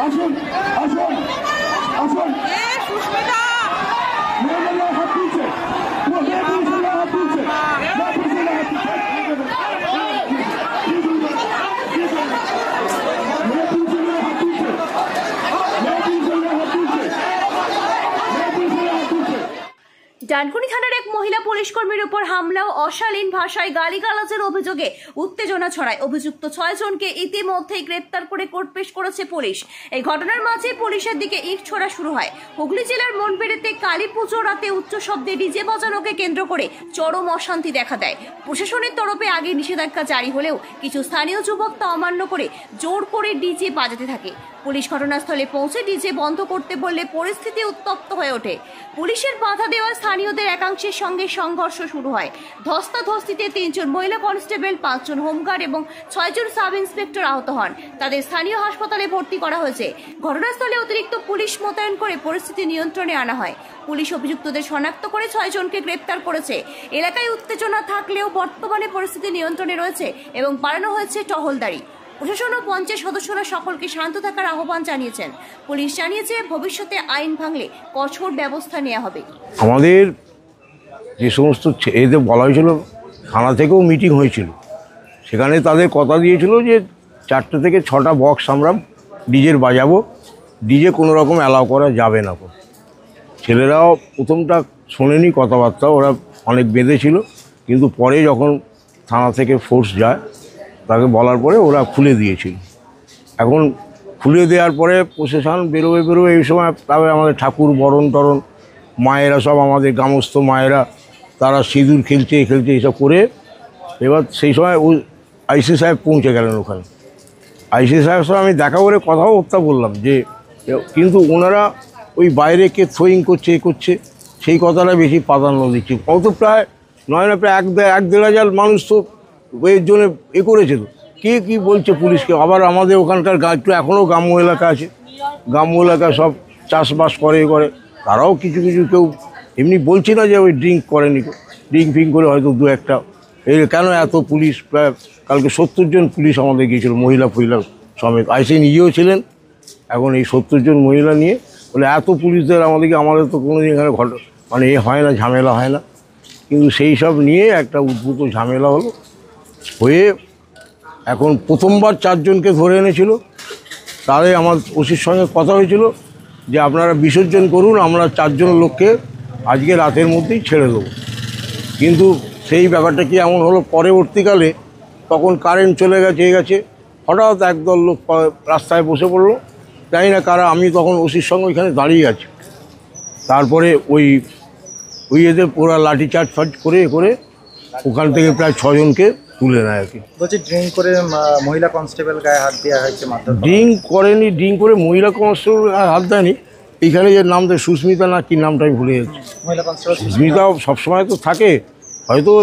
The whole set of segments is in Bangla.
আসুন আসুন আসুন হাত তুলছে হাত তুলছে ডানকুনি থানার এক মহিলা পুলিশ কর্মীর উপর হামলা ও অশালীন ভাষায় গালিগালাজের অভিযোগে উত্তেজনা ছড়ায়। অভিযুক্ত 6 জনকে ইতিমধ্যেই গ্রেপ্তার করে কোর্ট পেশ করেছে পুলিশ। এই ঘটনার মাঝে পুলিশের দিকে ইট ছোড়া শুরু হয়। হুগলি জেলার মনবেড়েতে কালী পুজো রাতে উচ্চ শব্দে ডিজে বাজানোকে কেন্দ্র করে চরম অশান্তি দেখা দেয়। প্রশাসনের তরফে আগে নিষেধাজ্ঞা জারি হলেও কিছু স্থানীয় যুবক তা অমান্য করে জোর করে ডিজে বাজাতে থাকে। পুলিশ ঘটনাস্থলে পৌঁছে ডিজে বন্ধ করতে বললে পরিস্থিতি উত্তপ্ত হয়ে ওঠে। পুলিশের বাধা দেওয়া স্থানীয়দের একাংশের সঙ্গে সংঘর্ষ শুরু হয়। ধস্তাধস্তিতে 3 জন মহিলা কনস্টেবল, 5 জন হোমগার্ড এবং 6 জন সাব ইন্সপেক্টর আহত হন। তাদের স্থানীয় হাসপাতালে ভর্তি করা হয়েছে। ঘটনাস্থলে অতিরিক্ত পুলিশ মোতায়েন করে পরিস্থিতি নিয়ন্ত্রণে আনা হয়। পুলিশ অভিযুক্তদের শনাক্ত করে 6 জনকে গ্রেপ্তার করেছে। এলাকায় উত্তেজনা থাকলেও বর্তমানে পরিস্থিতি নিয়ন্ত্রণে রয়েছে এবং বাড়ানো হয়েছে টহলদারি। প্রশাসন ও পঞ্চায়েত সদস্যরা সকলকে শান্ত থাকার আহ্বান জানিয়েছেন। পুলিশ জানিয়েছে ভবিষ্যতে আইন ভাঙলে কঠোর ব্যবস্থা নেওয়া হবে। আমাদের যে সমস্ত এদের বলা হয়েছিল, থানা থেকেও মিটিং হয়েছিল, সেখানে তাদের কথা দিয়েছিল যে 4টে থেকে 6টা বক্স আমরা ডিজের বাজাবো, ডিজে কোনো রকম অ্যালাউ করা যাবে না। ছেলেরাও প্রথমটা শোনেনি কথাবার্তা, ওরা অনেক বেঁধেছিল, কিন্তু পরে যখন থানা থেকে ফোর্স যায় তাকে বলার পরে ওরা খুলে দিয়েছিল। এখন খুলে দেওয়ার পরে প্রশাসন বেরোবে এই সময় তারপরে আমাদের ঠাকুর বরণ টরণ মায়েরা সব আমাদের গ্রামস্থ মায়েরা তারা সিঁদুর খেলছে এইসব করে এবার সেই সময় ওই আইসি সাহেব পৌঁছে গেলেন ওখানে। আইসি সাহেবের সঙ্গে আমি দেখা করে কথাও হত্যা বললাম যে, কিন্তু ওনারা ওই বাইরে কে থ্রোয়িং করছে করছে সেই কথাটা বেশি প্রাধান্য দিচ্ছে। কত প্রায় নয় না প্রায় 1-1.5 হাজার মানুষ তো এর জন্য করেছে। তো কে কী বলছে পুলিশকে? আবার আমাদের ওখানকার একটু এখনও গ্রাম্য এলাকা আছে, গ্রাম্য এলাকা সব চাষবাস করে তারাও কিছু কেউ এমনি বলছে না যে ওই ড্রিঙ্ক করেনি, ড্রিঙ্ক ফিঙ্ক করে হয়তো 2-1টা। কেন এত পুলিশ? প্রায় কালকে 70 জন পুলিশ আমাদের গিয়েছিল, মহিলা সমেত। আইসি নিজেও ছিলেন। এখন এই 70 জন মহিলা নিয়ে বলে এত পুলিশদের আমাদের তো কোনো দিন এখানে মানে হয় না, ঝামেলা হয় না, কিন্তু সেই সব নিয়ে একটা উদ্ভূত ঝামেলা হয়ে এখন প্রথমবার 4 জনকে ধরে এনেছিল। তাহলে আমার ওসির সঙ্গে কথা হয়েছিল যে আপনারা বিসর্জন করুন, আমরা 4 জন লোককে আজকে রাতের মধ্যেই ছেড়ে দেবো। কিন্তু সেই ব্যাপারটা কি এমন হলো, পরবর্তীকালে তখন কারেন্ট চলে গেছে হঠাৎ একদল লোক রাস্তায় বসে পড়লো, জানি না কারা। আমি তখন ওসির সঙ্গে ওইখানে দাঁড়িয়ে আছি। তারপরে ওই এদের পুরা লাঠিচার্জ করে ওখান থেকে প্রায় 6 জনকে তুলে নেয় আর কি। বলছি ড্রিঙ্ক করে মহিলা কনস্টেবল গায়ে হাত দেওয়া হয়েছে। ড্রিঙ্ক করেনি, ড্রিঙ্ক করে মহিলা কনস্টেবল গায়ে হাত দেয়নি। এইখানে যে নাম দেয় সুস্মিতা না কি নামটা আমি ভুলে যাচ্ছি। মহিলা কনস্টেবল সুস্মিতাও সবসময় তো থাকে, হয়তো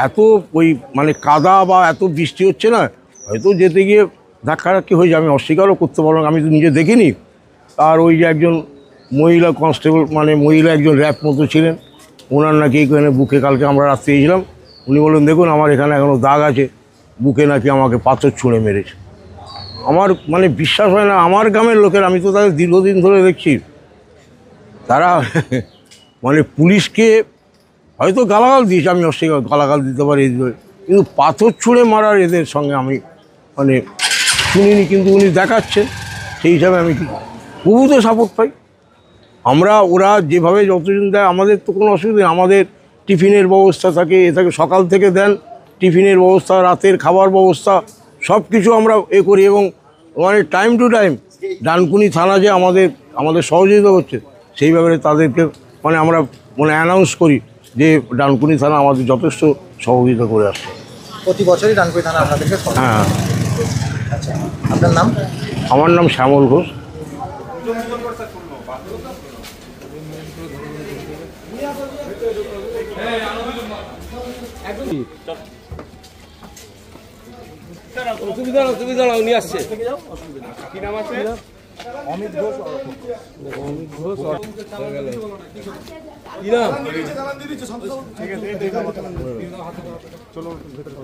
এত ওই মানে কাদা বা এত বৃষ্টি হচ্ছে না, হয়তো যেতে গিয়ে ধাক্কাধাক্কি হয়ে যায়। আমি অস্বীকারও করতে পারলাম, আমি তো নিজে দেখিনি। আর ওই যে একজন মহিলা কনস্টেবল মানে মহিলা একজন র্যাপ মতো ছিলেন, ওনার নাকি এখানে বুকে, কালকে আমরা রাত্রে গিয়েছিলাম, উনি বললেন দেখুন আমার এখানে এখনও দাগ আছে, বুকে নাকি আমাকে পাথর ছুঁড়ে মেরেছে। আমার মানে বিশ্বাস হয় না, আমার গ্রামের লোকের, আমি তো তাদের দীর্ঘদিন ধরে দেখছি, তারা মানে পুলিশকে হয়তো গালাগাল দিয়েছে, আমি অস্বীকার গালাগাল দিতে পারি, কিন্তু পাথর ছুঁড়ে মারার এদের সঙ্গে আমি মানে শুনিনি। কিন্তু উনি দেখাচ্ছেন, সেই হিসাবে আমি প্রভূত সাপোর্ট পাই। ওরা যেভাবে যতজন দেয় আমাদের তো কোনো অসুবিধা নেই। আমাদের টিফিনের ব্যবস্থা থাকে, সকাল থেকে দেন টিফিনের ব্যবস্থা, রাতের খাবার ব্যবস্থা সব কিছু আমরা করি। এবং মানে টাইম টু টাইম ডানকুনি থানা যে আমাদের সহযোগিতা করছে, সেই ব্যাপারে তাদেরকে মানে আমরা অ্যানাউন্স করি যে ডানকুনি থানা আমাদের যথেষ্ট সহযোগিতা করে আসছে। প্রতি বছরই ডানকুনি থানা আপনাদেরকে? হ্যাঁ। আচ্ছা, আপনার নাম? আমার নাম শ্যামল ঘোষ। অসুবিধা উনি আসছে। কি নাম আছে? অমিত ঘোষ। অমিত ঘোষ কি নাম? চলো ভেতরে।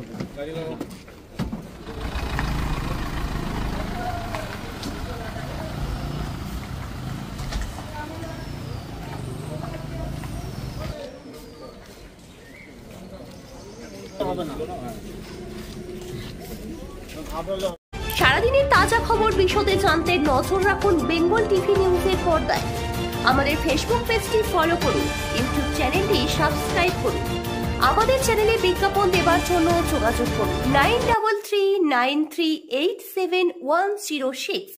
সারাদিনের তাজা খবর বিশদে জানতে নজর রাখুন বেঙ্গল টিভি নিউজের পর্দায়। আমাদের ফেসবুক পেজটি ফলো করুন, ইউটিউব চ্যানেলটি সাবস্ক্রাইব করুন। আমাদের চ্যানেলে বিজ্ঞাপন দেওয়ার জন্য যোগাযোগ করুন 9339387106।